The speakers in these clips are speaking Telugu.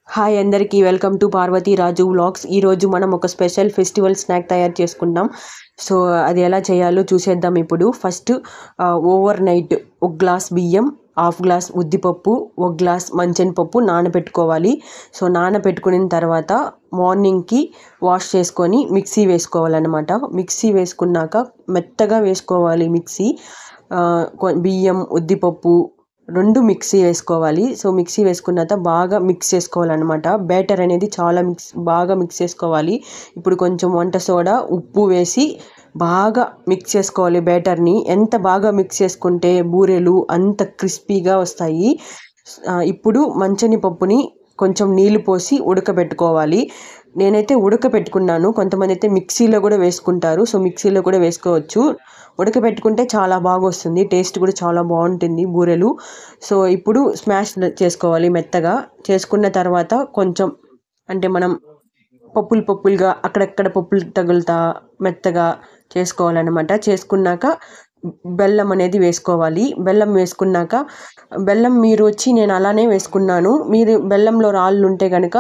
హాయ్ అందరికీ welcome to Parvathi Raju vlogs. ఈరోజు మనం ఒక స్పెషల్ ఫెస్టివల్ స్నాక్ తయారు చేసుకుందాం. సో అది ఎలా చేయాలో చూసేద్దాం. ఇప్పుడు ఫస్ట్ ఓవర్ నైట్ 1 గ్లాస్ బియ్యం, 1/2 గ్లాస్ ఉద్దిపప్పు, 1 గ్లాస్ మంచెనపప్పు నానబెట్టుకోవాలి. సో నానబెట్టుకున్న తర్వాత మార్నింగ్కి వాష్ చేసుకొని మిక్సీ వేసుకోవాలన్నమాట. మిక్సీ వేసుకున్నాక మెత్తగా వేసుకోవాలి మిక్సీ. బియ్యం, ఉద్దిపప్పు 2 మిక్సీ వేసుకోవాలి. సో మిక్సీ వేసుకున్నాక బాగా మిక్స్ చేసుకోవాలన్నమాట. బ్యాటర్ అనేది చాలా బాగా మిక్స్ చేసుకోవాలి. ఇప్పుడు కొంచెం వంట సోడా, ఉప్పు వేసి బాగా మిక్స్ చేసుకోవాలి బ్యాటర్ని. ఎంత బాగా మిక్స్ చేసుకుంటే బూరెలు అంత క్రిస్పీగా వస్తాయి. ఇప్పుడు మంచెనపప్పుని కొంచెం నీళ్లు పోసి ఉడకబెట్టుకోవాలి. నేనైతే ఉడకబెట్టుకున్నాను. కొంతమంది అయితే మిక్సీలో కూడా వేసుకుంటారు. సో మిక్సీలో కూడా వేసుకోవచ్చు. ఉడకబెట్టుకుంటే చాలా బాగా వస్తుంది, టేస్ట్ కూడా చాలా బాగుంటుంది బూరెలు. సో ఇప్పుడు స్మాష్ చేసుకోవాలి. మెత్తగా చేసుకున్న తర్వాత కొంచెం అంటే మనం పప్పులుగా అక్కడక్కడ పప్పులు తగులుతా మెత్తగా చేసుకోవాలన్నమాట. చేసుకున్నాక బెల్లం అనేది వేసుకోవాలి. బెల్లం వేసుకున్నాక మీరు వచ్చి నేను అలానే వేసుకున్నాను. మీరు బెల్లంలో రాళ్ళు ఉంటే కనుక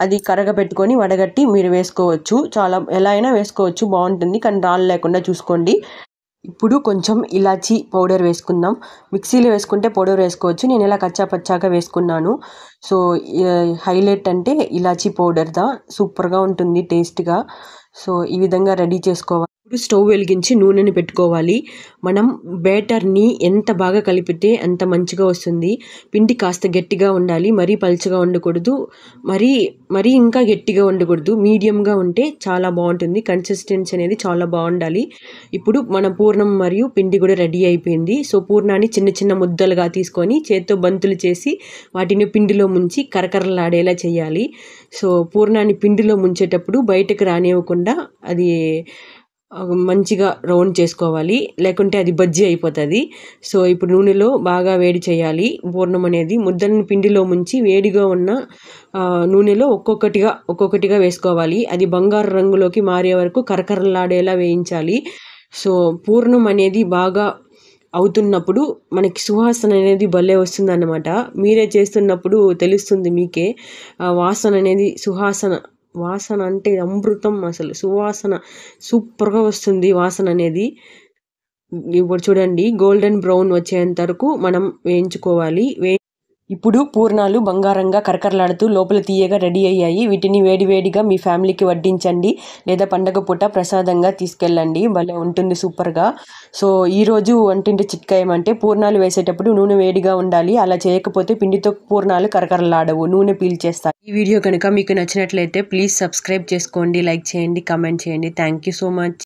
అది కరగబెట్టుకొని వడగట్టి మీరు వేసుకోవచ్చు. చాలా ఎలా అయినా వేసుకోవచ్చు, బాగుంటుంది. కానీ రాళ్ళు లేకుండా చూసుకోండి. ఇప్పుడు కొంచెం ఇలాచీ పౌడర్ వేసుకుందాం. మిక్సీలో వేసుకుంటే పౌడర్ వేసుకోవచ్చు. నేను ఇలా కచ్చా పచ్చాగా వేసుకున్నాను. సో హైలైట్ అంటే ఇలాచీ పౌడర్దా, సూపర్గా ఉంటుంది టేస్ట్గా. సో ఈ విధంగా రెడీ చేసుకోవాలి. ఇప్పుడు స్టవ్ వెలిగించి నూనెని పెట్టుకోవాలి. మనం బ్యాటర్ని ఎంత బాగా కలిపితే అంత మంచిగా వస్తుంది. పిండి కాస్త గట్టిగా ఉండాలి, మరీ పలుచగా ఉండకూడదు, మరీ ఇంకా గట్టిగా ఉండకూడదు. మీడియంగా ఉంటే చాలా బాగుంటుంది. కన్సిస్టెన్సీ అనేది చాలా బాగుండాలి. ఇప్పుడు మన పూర్ణం మరియు పిండి కూడా రెడీ అయిపోయింది. సో పూర్ణాన్ని చిన్న చిన్న ముద్దలుగా తీసుకొని చేత్తో బంతులు చేసి వాటిని పిండిలో ముంచి కరకరలాడేలా చేయాలి. సో పూర్ణాన్ని పిండిలో ముంచేటప్పుడు బయటకు రానివ్వకుండా అది మంచిగా రౌండ్ చేసుకోవాలి, లేకుంటే అది బజ్జీ అయిపోతుంది. సో ఇప్పుడు నూనెలో బాగా వేడి చేయాలి. పూర్ణం అనేది ముద్దలను పిండిలో ముంచి వేడిగా ఉన్న నూనెలో ఒక్కొక్కటిగా వేసుకోవాలి. అది బంగారు రంగులోకి మారే వరకు కరకరలాడేలా వేయించాలి. సో పూర్ణం అనేది బాగా అవుతున్నప్పుడు మనకి సువాసన అనేది భలే వస్తుంది అన్నమాట. మీరే చేస్తున్నప్పుడు తెలుస్తుంది మీకే. వాసన అనేది వాసన అంటే అమృతం, అసలు సువాసన సూపర్గా వస్తుంది వాసన అనేది. ఇప్పుడు చూడండి, గోల్డెన్ బ్రౌన్ వచ్చేంత వరకు మనం వేయించుకోవాలి. ఇప్పుడు పూర్ణాలు బంగారంగా కరకరలాడుతూ లోపల తీయగా రెడీ అయ్యాయి. వీటిని వేడివేడిగా మీ ఫ్యామిలీకి వడ్డించండి, లేదా పండగ పూట ప్రసాదంగా తీసుకెళ్ళండి. భలే ఉంటుంది సూపర్గా. సో ఈరోజు వంటింటి చిట్కా ఏమంటే, పూర్ణాలు వేసేటప్పుడు నూనె వేడిగా ఉండాలి. అలా చేయకపోతే పిండితో పూర్ణాలు కరకరలాడవు, నూనె పీల్చేస్తాయి. ఈ వీడియో కనుక మీకు నచ్చినట్లయితే ప్లీజ్ సబ్స్క్రైబ్ చేసుకోండి, లైక్ చేయండి, కామెంట్ చేయండి. Thank you so much.